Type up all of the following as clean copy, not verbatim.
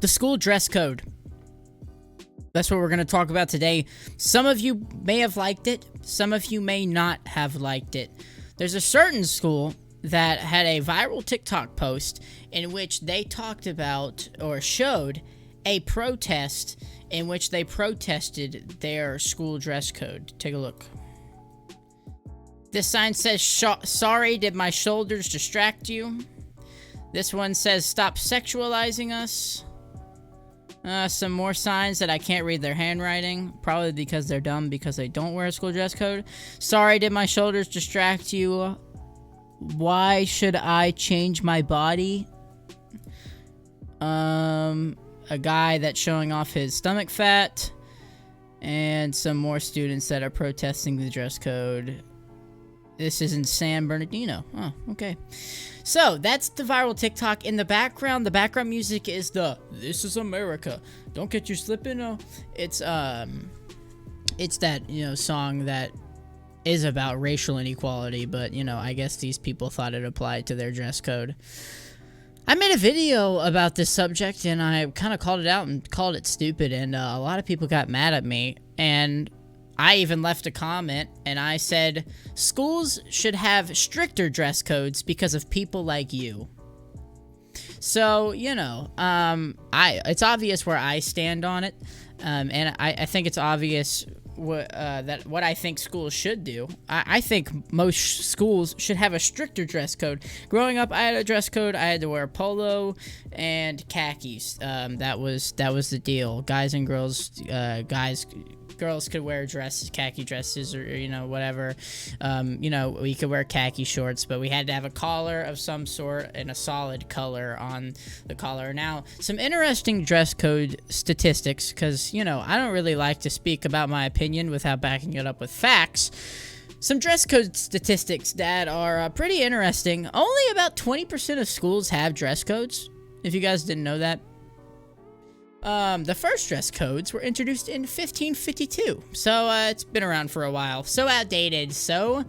The school dress code. That's what we're going to talk about today. Some of you may have liked it. Some of you may not have liked it. There's a certain school that had a viral TikTok post in which they talked about or showed a protest in which they protested their school dress code. Take a look. This sign says, "Sorry, did my shoulders distract you?" This one says, "Stop sexualizing us." Some more signs that I can't read their handwriting, probably because they're dumb because they don't wear a school dress code. "Sorry, did my shoulders distract you? Why should I change my body?" A guy that's showing off his stomach fat, and some more students that are protesting the dress code. This is in San Bernardino. Oh, okay. So, that's the viral TikTok. In the background music is the "This is America, don't get you slipping." It's that, song that is about racial inequality, but, I guess these people thought it applied to their dress code. I made a video about this subject, and I kind of called it out and called it stupid, and a lot of people got mad at me, and I even left a comment, and I said, schools should have stricter dress codes because of people like you. So, it's obvious where I stand on it, and I think it's obvious what I think schools should do. I think most schools should have a stricter dress code. Growing up, I had a dress code. I had to wear polo and khakis. That was the deal. Guys and girls, girls could wear dresses, khaki dresses, or whatever. We could wear khaki shorts, but we had to have a collar of some sort and a solid color on the collar. Now, some interesting dress code statistics, because I don't really like to speak about my opinion without backing it up with facts. Some dress code statistics that are pretty interesting. Only about 20% of schools have dress codes, if you guys didn't know that. The first dress codes were introduced in 1552, so it's been around for a while. So outdated, so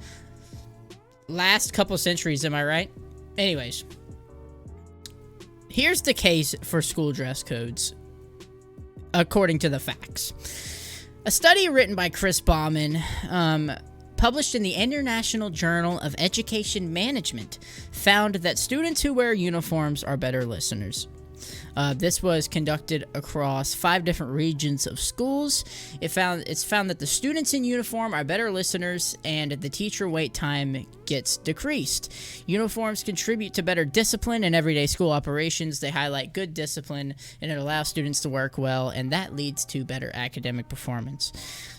last couple centuries, am I right? Anyways, here's the case for school dress codes, according to the facts. A study written by Chris Bauman, published in the International Journal of Education Management, found that students who wear uniforms are better listeners. This was conducted across 5 different regions of schools. It's found that the students in uniform are better listeners, and the teacher wait time gets decreased. Uniforms contribute to better discipline in everyday school operations. They highlight good discipline, and it allows students to work well, and that leads to better academic performance.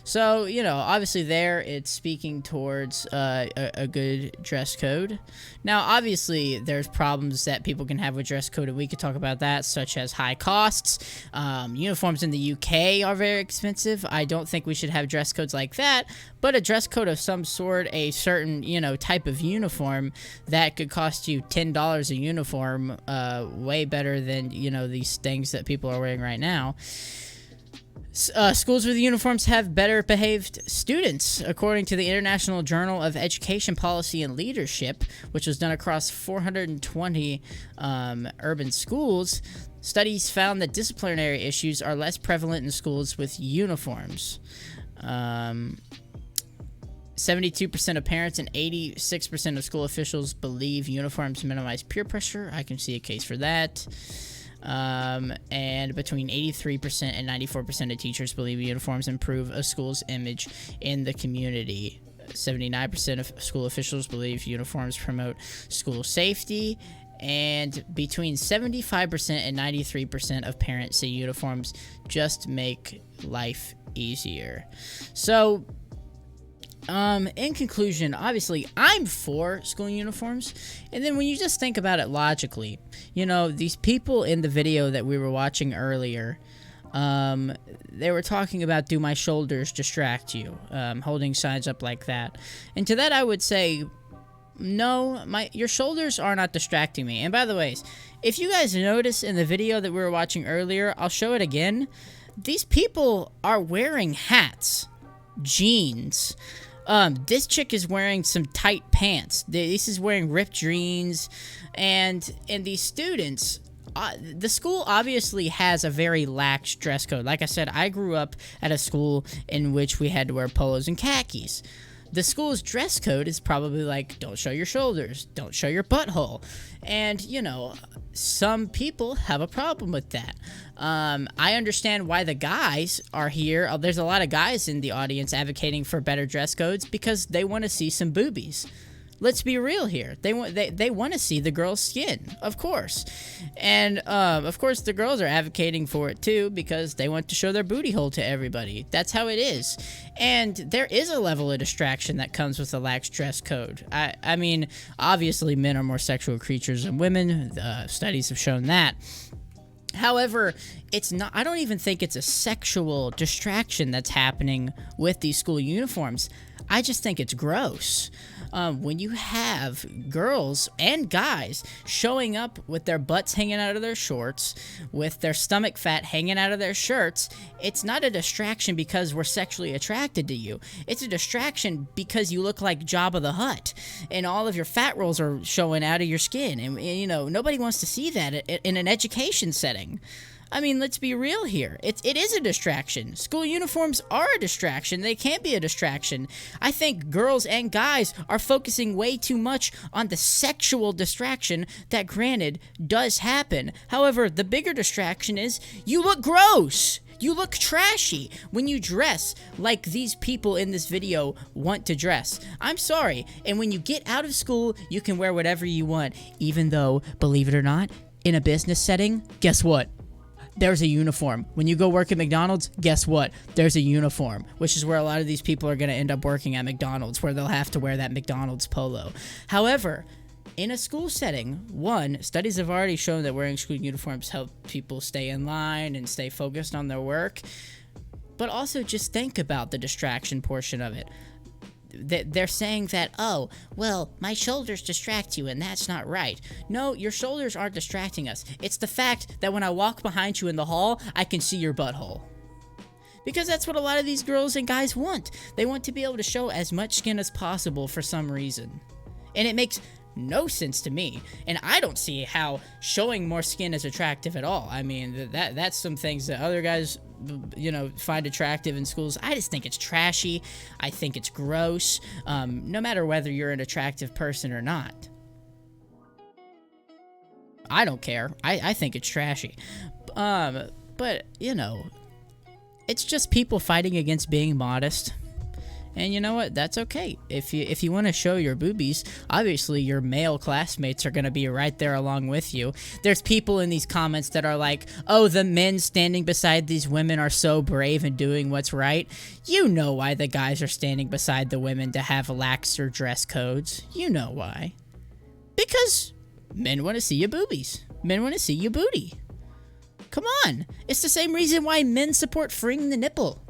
So, obviously there it's speaking towards a good dress code. Now, obviously, there's problems that people can have with dress code, and we could talk about that, such as high costs. Uniforms in the UK are very expensive. I don't think we should have dress codes like that, but a dress code of some sort, a certain, type of uniform that could cost you $10 a uniform, way better than, these things that people are wearing right now. Schools with uniforms have better behaved students, according to the International Journal of Education Policy and Leadership, which was done across 420 urban schools. Studies found that disciplinary issues are less prevalent in schools with uniforms. 72% of parents and 86% of school officials believe uniforms minimize peer pressure. I can see a case for that. And between 83% and 94% of teachers believe uniforms improve a school's image in the community. 79% of school officials believe uniforms promote school safety, and between 75% and 93% of parents say uniforms just make life easier. So, in conclusion, obviously, I'm for school uniforms, and then when you just think about it logically, these people in the video that we were watching earlier, they were talking about, do my shoulders distract you, holding signs up like that, and to that I would say, no, your shoulders are not distracting me. And by the way, if you guys notice in the video that we were watching earlier, I'll show it again, these people are wearing hats, jeans. This chick is wearing some tight pants. This is wearing ripped jeans, and these students the school obviously has a very lax dress code. Like I said, I grew up at a school in which we had to wear polos and khakis. The school's dress code is probably like, don't show your shoulders, don't show your butthole. And, you know, some people have a problem with that. I understand why the guys are here. There's a lot of guys in the audience advocating for better dress codes because they want to see some boobies. Let's be real here. They want to see the girl's skin, of course. And, of course, the girls are advocating for it, too, because they want to show their booty hole to everybody. That's how it is. And there is a level of distraction that comes with a lax dress code. I mean, obviously, men are more sexual creatures than women. Studies have shown that. However, it's not. I don't even think it's a sexual distraction that's happening with these school uniforms. I just think it's gross. When you have girls and guys showing up with their butts hanging out of their shorts, with their stomach fat hanging out of their shirts, it's not a distraction because we're sexually attracted to you. It's a distraction because you look like Jabba the Hutt, and all of your fat rolls are showing out of your skin. And you know, nobody wants to see that in an education setting. I mean, let's be real here. It is a distraction. School uniforms are a distraction. They can't be a distraction. I think girls and guys are focusing way too much on the sexual distraction that, granted, does happen. However, the bigger distraction is you look gross. You look trashy when you dress like these people in this video want to dress. I'm sorry. And when you get out of school, you can wear whatever you want. Even though, believe it or not, in a business setting, guess what? There's a uniform. When you go work at McDonald's, guess what? There's a uniform, which is where a lot of these people are going to end up working at McDonald's, where they'll have to wear that McDonald's polo. However, in a school setting, one, studies have already shown that wearing school uniforms help people stay in line and stay focused on their work, but also just think about the distraction portion of it. They're saying that, oh, well, my shoulders distract you, and that's not right. No, your shoulders aren't distracting us. It's the fact that when I walk behind you in the hall, I can see your butthole. Because that's what a lot of these girls and guys want. They want to be able to show as much skin as possible for some reason. And it makes no sense to me. And I don't see how showing more skin is attractive at all. I mean, that's some things that other guys, you know, find attractive in schools. I just think it's trashy. I think it's gross. No matter whether you're an attractive person or not. I don't care. I think it's trashy. But, you know, it's just people fighting against being modest. And you know what? That's okay. If you want to show your boobies, obviously your male classmates are going to be right there along with you. There's people in these comments that are like, oh, the men standing beside these women are so brave and doing what's right. You know why the guys are standing beside the women to have laxer dress codes. You know why. Because men want to see your boobies. Men want to see your booty. Come on. It's the same reason why men support freeing the nipple.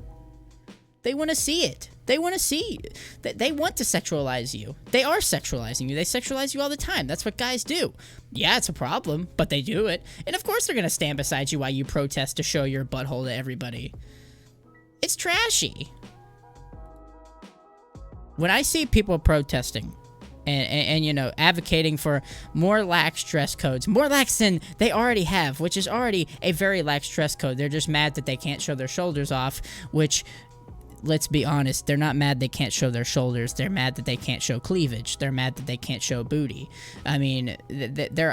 They want to see it. They want to see. They want to sexualize you. They are sexualizing you. They sexualize you all the time. That's what guys do. Yeah, it's a problem, but they do it. And of course they're going to stand beside you while you protest to show your butthole to everybody. It's trashy. When I see people protesting and you know, advocating for more lax dress codes, more lax than they already have, which is already a very lax dress code. They're just mad that they can't show their shoulders off, which, let's be honest, they're not mad they can't show their shoulders. They're mad that they can't show cleavage. They're mad that they can't show booty. I mean, they're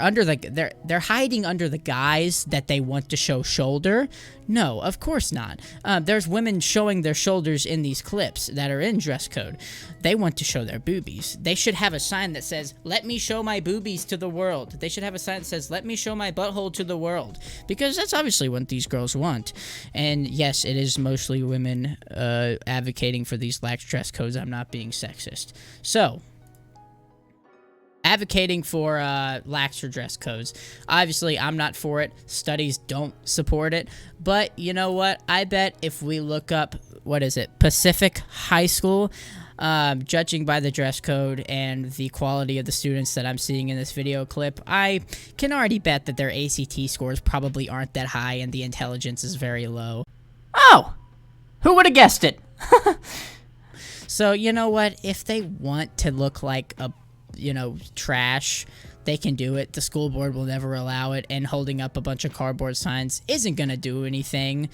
hiding under the guise that they want to show shoulder. No, of course not. There's women showing their shoulders in these clips that are in dress code. They want to show their boobies. They should have a sign that says, let me show my boobies to the world. They should have a sign that says, let me show my butthole to the world. Because that's obviously what these girls want. And yes, it is mostly women advocating for these lax dress codes. I'm not being sexist. So, advocating for laxer dress codes. Obviously, I'm not for it. Studies don't support it. But you know what? I bet if we look up, what is it, Pacific High School, judging by the dress code and the quality of the students that I'm seeing in this video clip, I can already bet that their ACT scores probably aren't that high and the intelligence is very low. Oh! Who would have guessed it? So, you know what? If they want to look like a you know, trash, they can do it. The school board will never allow it, and holding up a bunch of cardboard signs isn't going to do anything,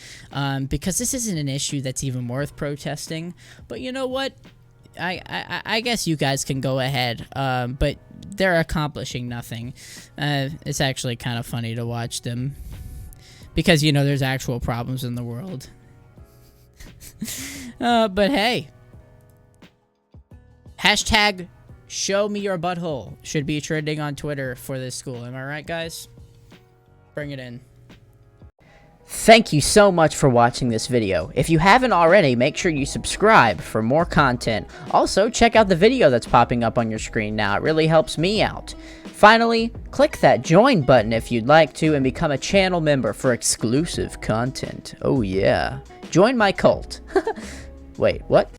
because this isn't an issue that's even worth protesting. But you know what? I guess you guys can go ahead, but they're accomplishing nothing. It's actually kind of funny to watch them, because, you know, there's actual problems in the world. But hey, hashtag show me your butthole should be trending on Twitter for this school. Am I right, guys? Bring it in. Thank you so much for watching this video. If you haven't already, make sure you subscribe for more content. Also, check out the video that's popping up on your screen now. It really helps me out. Finally, click that join button if you'd like to and become a channel member for exclusive content. Oh yeah. Join my cult. Wait, what?